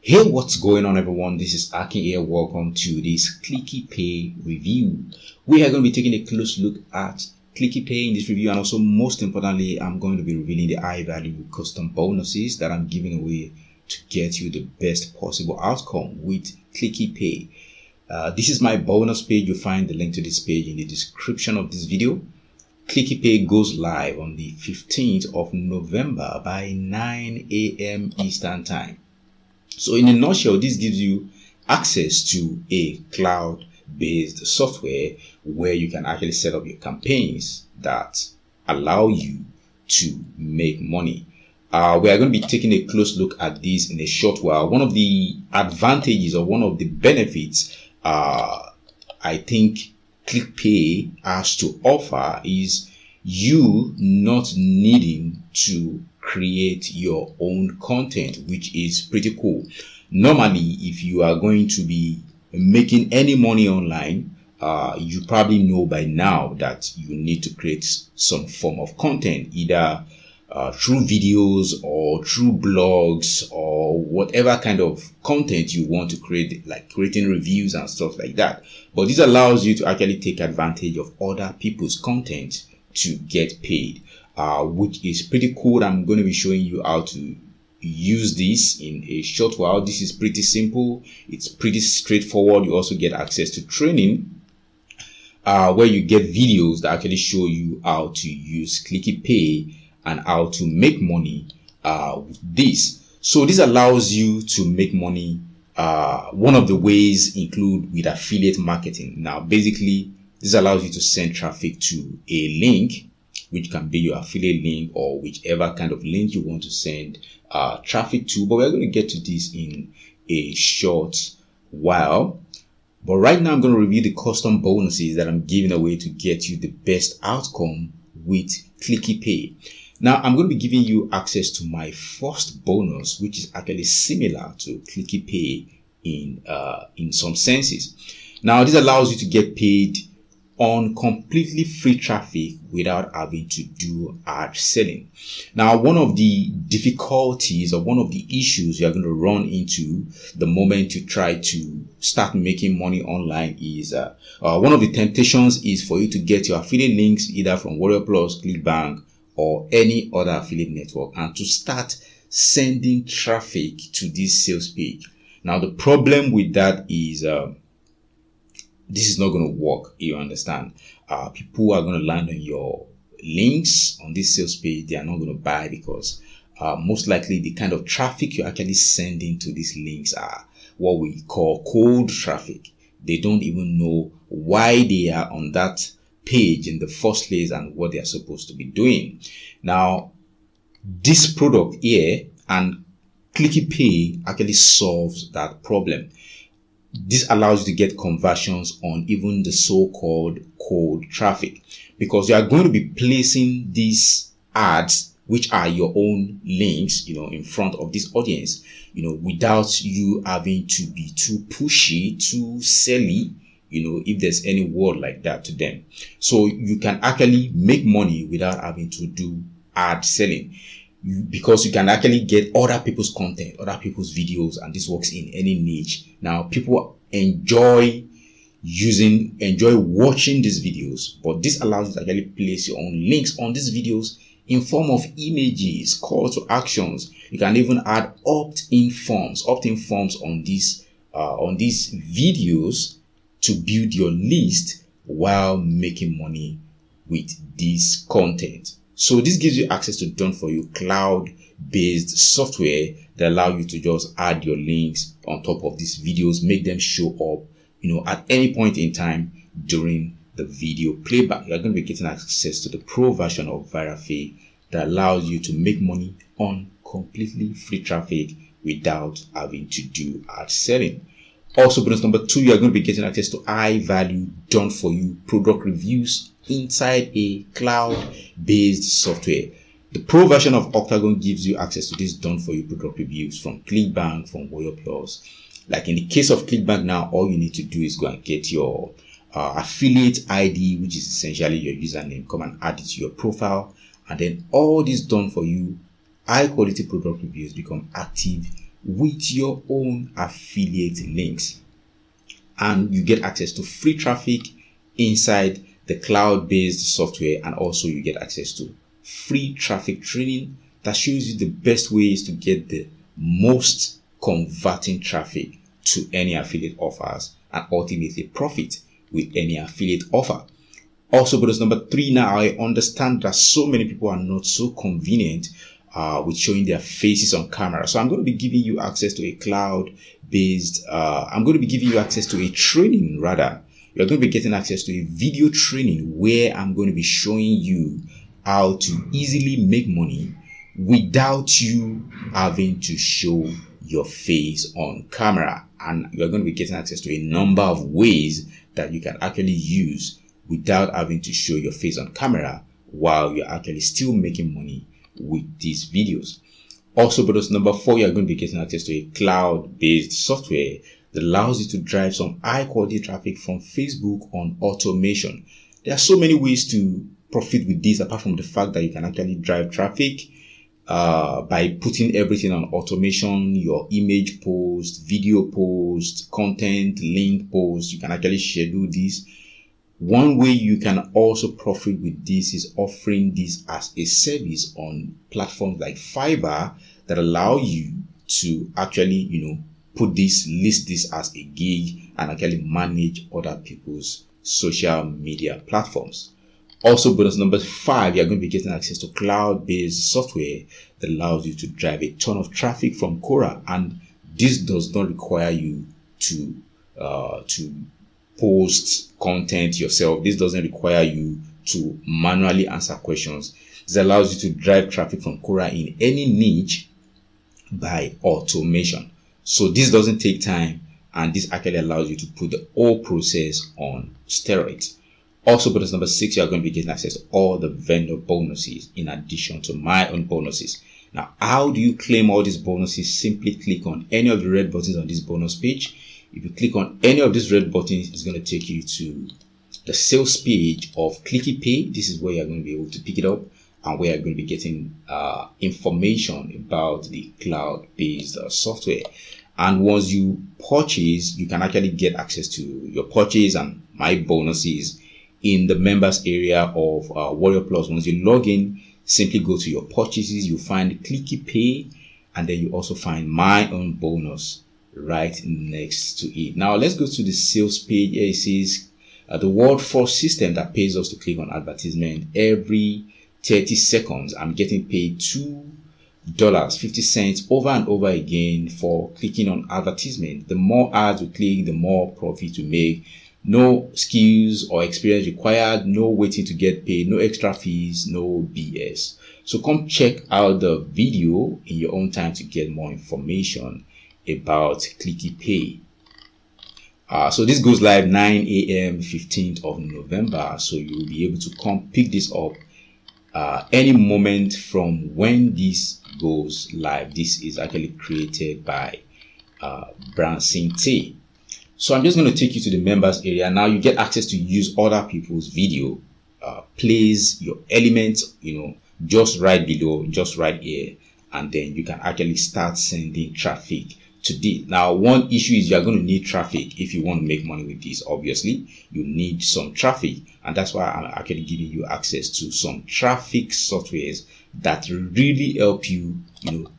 Hey, what's going on, everyone? This is Aki here. Welcome to this ClickyPay review. We are going to be taking a close look at ClickyPay in this review, and also, most importantly, I'm going to be revealing the high value custom bonuses that I'm giving away to get you the best possible outcome with ClickyPay. This is my bonus page. You'll find the link to this page in the description of this video. ClickyPay goes live on the 15th of November by 9 a.m. Eastern Time. So in a nutshell, this gives you access to a cloud-based software where you can actually set up your campaigns that allow you to make money. We are going to be taking a close look at this in a short while. One of the advantages or one of the benefits I think ClickyPay has to offer is you not needing to create your own content, which is pretty cool. Normally, if you are going to be making any money online, you probably know by now that you need to create some form of content, either through videos or through blogs or whatever kind of content you want to create, like creating reviews and stuff like that. But this allows you to actually take advantage of other people's content to get paid, which is pretty cool. I'm going to be showing you how to use this in a short while. This is pretty simple. It's pretty straightforward. You also get access to training where you get videos that actually show you how to use ClickyPay and how to make money with this. So this allows you to make money. One of the ways include with affiliate marketing. Now, basically, this allows you to send traffic to a link, which can be your affiliate link or whichever kind of link you want to send traffic to. But we're going to get to this in a short while. But right now, I'm going to review the custom bonuses that I'm giving away to get you the best outcome with ClickyPay. Now, I'm going to be giving you access to my first bonus, which is actually similar to ClickyPay in some senses. Now, this allows you to get paid on completely free traffic without having to do ad selling. Now, one of the difficulties or one of the issues you're going to run into the moment you try to start making money online is one of the temptations is for you to get your affiliate links either from Warrior Plus, ClickBank, or any other affiliate network and to start sending traffic to this sales page. Now, the problem with that is this is not going to work. You understand? People are going to land on your links on this sales page. They are not going to buy because most likely the kind of traffic you're actually sending to these links are what we call cold traffic. They don't even know why they are on that page in the first place and what they are supposed to be doing. Now, this product here and ClickyPay actually solves that problem. This allows you to get conversions on even the so-called cold traffic because you are going to be placing these ads, which are your own links, in front of this audience, without you having to be too pushy, too selly, if there's any word like that to them. So you can actually make money without having to do ad selling because you can actually get other people's content, other people's videos, and this works in any niche. Now, people enjoy watching these videos, but this allows you to actually place your own links on these videos in form of images, call to actions. You can even add opt-in forms on these videos to build your list while making money with this content. So this gives you access to done for you cloud-based software that allow you to just add your links on top of these videos, make them show up, at any point in time during the video playback. You're going to be getting access to the pro version of ViraFay that allows you to make money on completely free traffic without having to do ad selling. Also, bonus number 2, you are going to be getting access to high value done for you product reviews inside a cloud-based software. The pro version of Octagon gives you access to this done for you product reviews from ClickBank, from Warrior Plus. Like in the case of ClickBank now, all you need to do is go and get your affiliate ID, which is essentially your username. Come and add it to your profile, and then all this done for you high quality product reviews become active with your own affiliate links, and you get access to free traffic inside the cloud-based software, and also you get access to free traffic training that shows you the best ways to get the most converting traffic to any affiliate offers and ultimately profit with any affiliate offer. Also, bonus number 3, now I understand that so many people are not so convenient with showing their faces on camera. So I'm going to be giving you access to a cloud-based, I'm going to be giving you access to a training rather. You're going to be getting access to a video training where I'm going to be showing you how to easily make money without you having to show your face on camera. And you're going to be getting access to a number of ways that you can actually use without having to show your face on camera while you're actually still making money with these videos. Also, bonus number 4, you're going to be getting access to a cloud-based software that allows you to drive some high-quality traffic from Facebook on automation. There are so many ways to profit with this, apart from the fact that you can actually drive traffic by putting everything on automation, your image post, video post, content, link post. You can actually schedule this. One way you can also profit with this is offering this as a service on platforms like Fiverr that allow you to actually, list this as a gig and actually manage other people's social media platforms. Also, bonus number 5, you're going to be getting access to cloud-based software that allows you to drive a ton of traffic from Quora, and this does not require you to post content yourself. This doesn't require you to manually answer questions. This allows you to drive traffic from Quora in any niche by automation. So this doesn't take time, and this actually allows you to put the whole process on steroids. Also, bonus number 6, you are going to be getting access to all the vendor bonuses in addition to my own bonuses. Now, how do you claim all these bonuses? Simply click on any of the red buttons on this bonus page. If you click on any of these red buttons, it's going to take you to the sales page of ClickyPay. This is where you're going to be able to pick it up and where you're going to be getting information about the cloud-based software. And once you purchase, you can actually get access to your purchase and my bonuses in the members area of Warrior Plus. Once you log in, simply go to your purchases, you find ClickyPay, and then you also find my own bonus right next to it. Now let's go to the sales page. Here it says the world first system that pays us to click on advertisement every 30 seconds. I'm getting paid $2.50 over and over again for clicking on advertisement. The more ads we click, the more profit we make. No skills or experience required, no waiting to get paid, no extra fees, no BS. So come check out the video in your own time to get more information about ClickyPay. So this goes live 9 a.m. 15th of November. So you'll be able to come pick this up any moment from when this goes live. This is actually created by Branson T. So I'm just going to take you to the members area. Now you get access to use other people's video, place your elements, just right below, just right here, and then you can actually start sending traffic to this. Now, one issue is you're going to need traffic if you want to make money with this. Obviously, you need some traffic, and that's why I'm actually giving you access to some traffic softwares that really help you,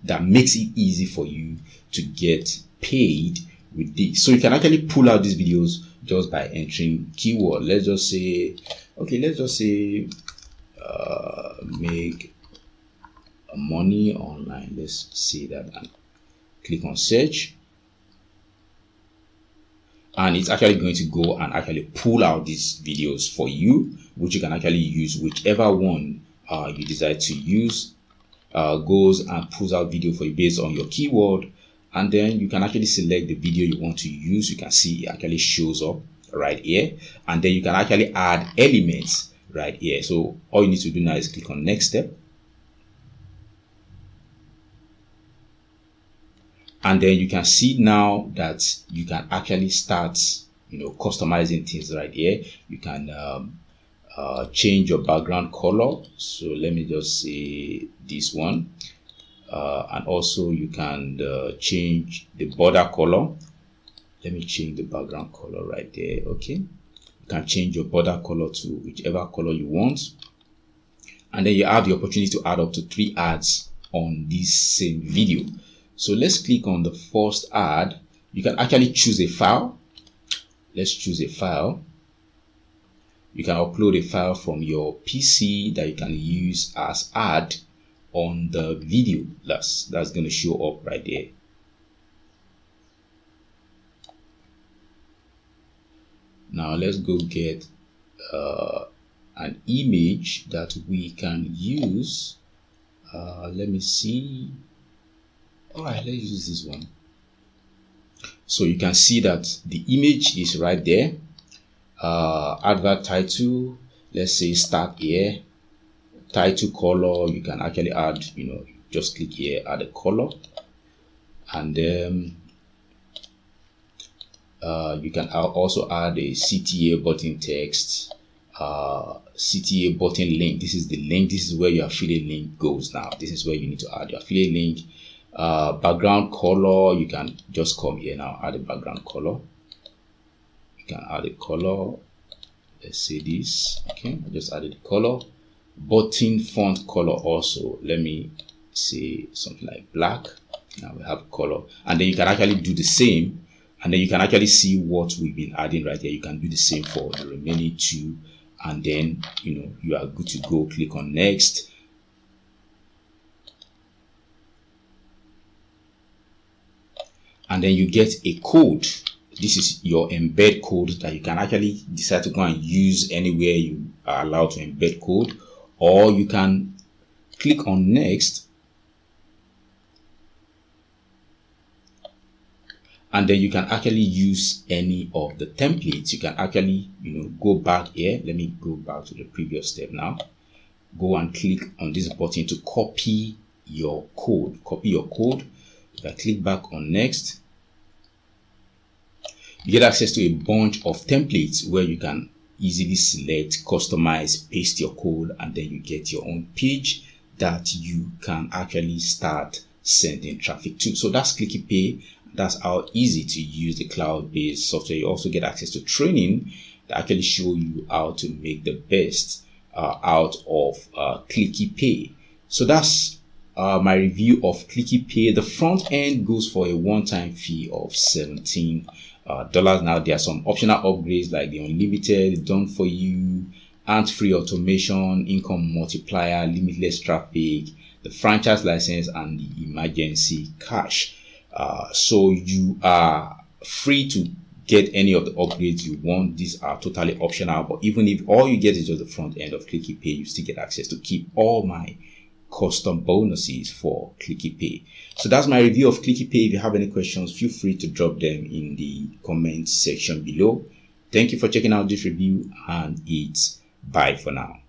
that makes it easy for you to get paid with this. So you can actually pull out these videos just by entering keyword. Let's just say make money online. Let's say that and click on search, and it's actually going to go and actually pull out these videos for you, which you can actually use whichever one you decide to use. Goes and pulls out video for you based on your keyword, and then you can actually select the video you want to use. You can see it actually shows up right here, and then you can actually add elements right here. So all you need to do now is click on next step, and then you can see now that you can actually start customizing things right here. You can change your background color. So let me just say this one. and also you can change the border color. Let me change the background color right there. Okay, you can change your border color to whichever color you want, and then you have the opportunity to add up to 3 ads on this same video. So let's click on the first ad. You can actually choose a file. Let's choose a file. You can upload a file from your PC that you can use as ad on the video. That's going to show up right there. Now let's go get an image that we can use. Let me see. All right, let's use this one. So you can see that the image is right there. Advert title, let's say start here. Title color, you can actually add, just click here, add a color, and then you can also add a CTA button text, CTA button link. This is the link. This is where your affiliate link goes. Now this is where you need to add your affiliate link. Background color, you can just come here now, add a background color. You can add a color. Let's say this. Okay, I just added the color. Button font color also, let me say something like black. Now we have color, and then you can actually do the same, and then you can actually see what we've been adding right here. You can do the same for the remaining 2, and then you are good to go. Click on next. And then you get a code. This is your embed code that you can actually decide to go and use anywhere you are allowed to embed code, or you can click on next, and then you can actually use any of the templates. You can actually go back here. Let me go back to the previous step now. Go and click on this button to copy your code. If I click back on next, you get access to a bunch of templates where you can easily select, customize, paste your code, and then you get your own page that you can actually start sending traffic to. So that's ClickyPay. That's how easy to use the cloud-based software. You also get access to training that actually show you how to make the best out of ClickyPay. So that's my review of ClickyPay. The front end goes for a one-time fee of $17. Now there are some optional upgrades like the unlimited, done for you, ant-free automation, income multiplier, limitless traffic, the franchise license, and the emergency cash. So you are free to get any of the upgrades you want. These are totally optional, but even if all you get is just the front end of ClickyPay, you still get access to keep all my custom bonuses for ClickyPay. So that's my review of ClickyPay. If you have any questions, feel free to drop them in the comment section below. Thank you for checking out this review, and it's bye for now.